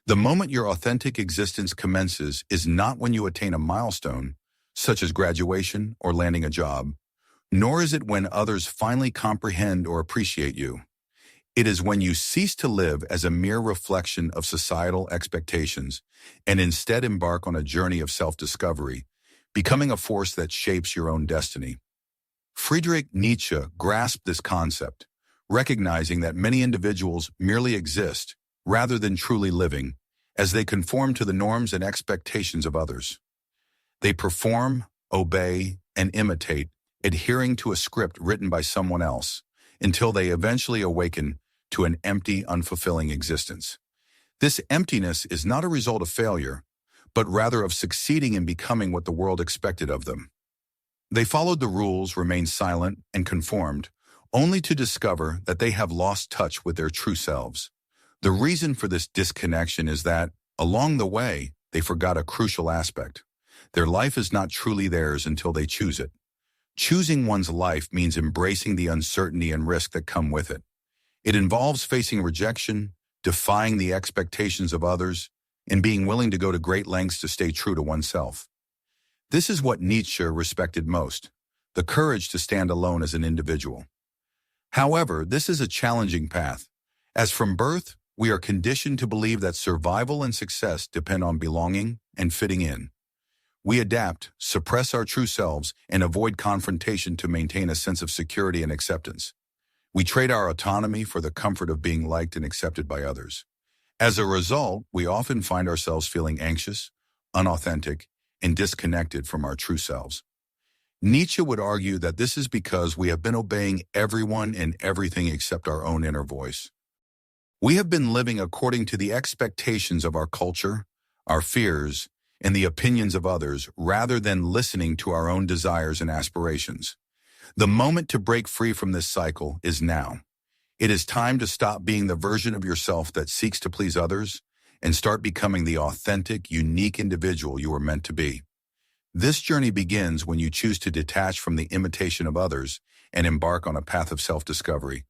The moment your authentic existence commences is not when you attain a milestone, such as graduation or landing a job, nor is it when others finally comprehend or appreciate you. It is when you cease to live as a mere reflection of societal expectations and instead embark on a journey of self-discovery, becoming a force that shapes your own destiny. Friedrich Nietzsche grasped this concept, recognizing that many individuals merely exist, rather than truly living, as they conform to the norms and expectations of others. They perform, obey, and imitate, adhering to a script written by someone else, until they eventually awaken to an empty, unfulfilling existence. This emptiness is not a result of failure, but rather of succeeding in becoming what the world expected of them. They followed the rules, remained silent, and conformed, only to discover that they have lost touch with their true selves. The reason for this disconnection is that, along the way, they forgot a crucial aspect. Their life is not truly theirs until they choose it. Choosing one's life means embracing the uncertainty and risk that come with it. It involves facing rejection, defying the expectations of others, and being willing to go to great lengths to stay true to oneself. This is what Nietzsche respected most, the courage to stand alone as an individual. However, this is a challenging path, as from birth, we are conditioned to believe that survival and success depend on belonging and fitting in. We adapt, suppress our true selves, and avoid confrontation to maintain a sense of security and acceptance. We trade our autonomy for the comfort of being liked and accepted by others. As a result, we often find ourselves feeling anxious, unauthentic, and disconnected from our true selves. Nietzsche would argue that this is because we have been obeying everyone and everything except our own inner voice. We have been living according to the expectations of our culture, our fears, and the opinions of others rather than listening to our own desires and aspirations. The moment to break free from this cycle is now. It is time to stop being the version of yourself that seeks to please others and start becoming the authentic, unique individual you were meant to be. This journey begins when you choose to detach from the imitation of others and embark on a path of self-discovery.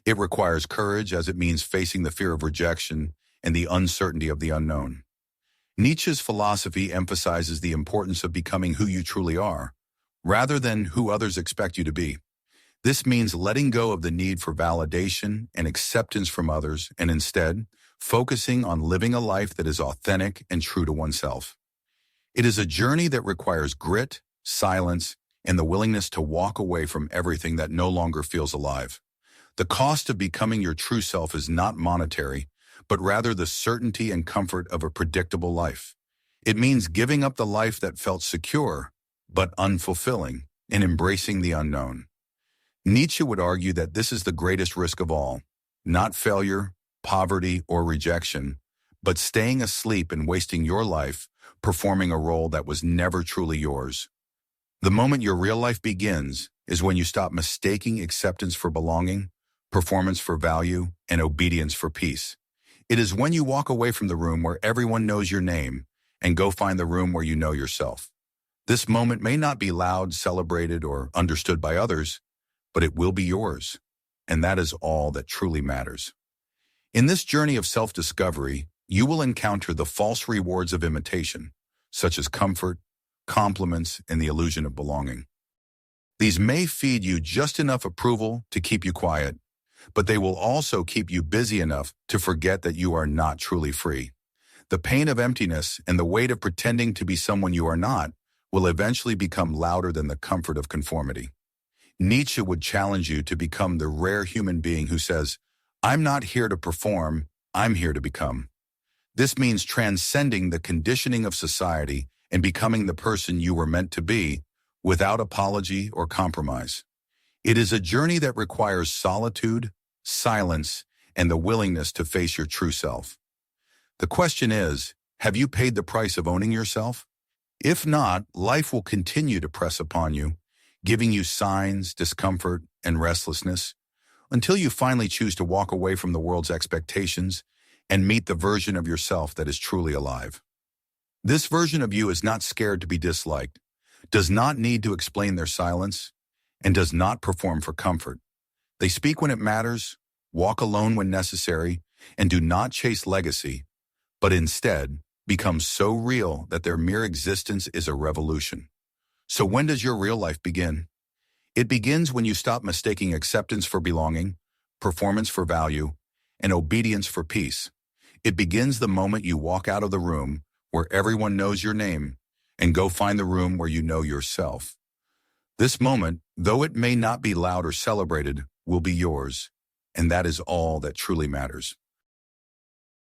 It requires courage, as it means facing the fear of rejection and the uncertainty of the unknown. Nietzsche's philosophy emphasizes the importance of becoming who you truly are, rather than who others expect you to be. This means letting go of the need for validation and acceptance from others and instead focusing on living a life that is authentic and true to oneself. It is a journey that requires grit, silence, and the willingness to walk away from everything that no longer feels alive. The cost of becoming your true self is not monetary, but rather the certainty and comfort of a predictable life. It means giving up the life that felt secure, but unfulfilling, and embracing the unknown. Nietzsche would argue that this is the greatest risk of all, not failure, poverty, or rejection, but staying asleep and wasting your life performing a role that was never truly yours. The moment your real life begins is when you stop mistaking acceptance for belonging, performance for value, and obedience for peace. It is when you walk away from the room where everyone knows your name and go find the room where you know yourself. This moment may not be loud, celebrated, or understood by others, but it will be yours, and that is all that truly matters. In this journey of self-discovery, you will encounter the false rewards of imitation, such as comfort, compliments, and the illusion of belonging. These may feed you just enough approval to keep you quiet, but they will also keep you busy enough to forget that you are not truly free. The pain of emptiness and the weight of pretending to be someone you are not will eventually become louder than the comfort of conformity. Nietzsche would challenge you to become the rare human being who says, "I'm not here to perform, I'm here to become." This means transcending the conditioning of society and becoming the person you were meant to be without apology or compromise. It is a journey that requires solitude, silence, and the willingness to face your true self. The question is, have you paid the price of owning yourself? If not, life will continue to press upon you, giving you signs, discomfort, and restlessness, until you finally choose to walk away from the world's expectations and meet the version of yourself that is truly alive. This version of you is not scared to be disliked, does not need to explain their silence, and does not perform for comfort. They speak when it matters, walk alone when necessary, and do not chase legacy, but instead become so real that their mere existence is a revolution. So when does your real life begin? It begins when you stop mistaking acceptance for belonging, performance for value, and obedience for peace. It begins the moment you walk out of the room where everyone knows your name and go find the room where you know yourself. This moment, though it may not be loud or celebrated, will be yours, and that is all that truly matters.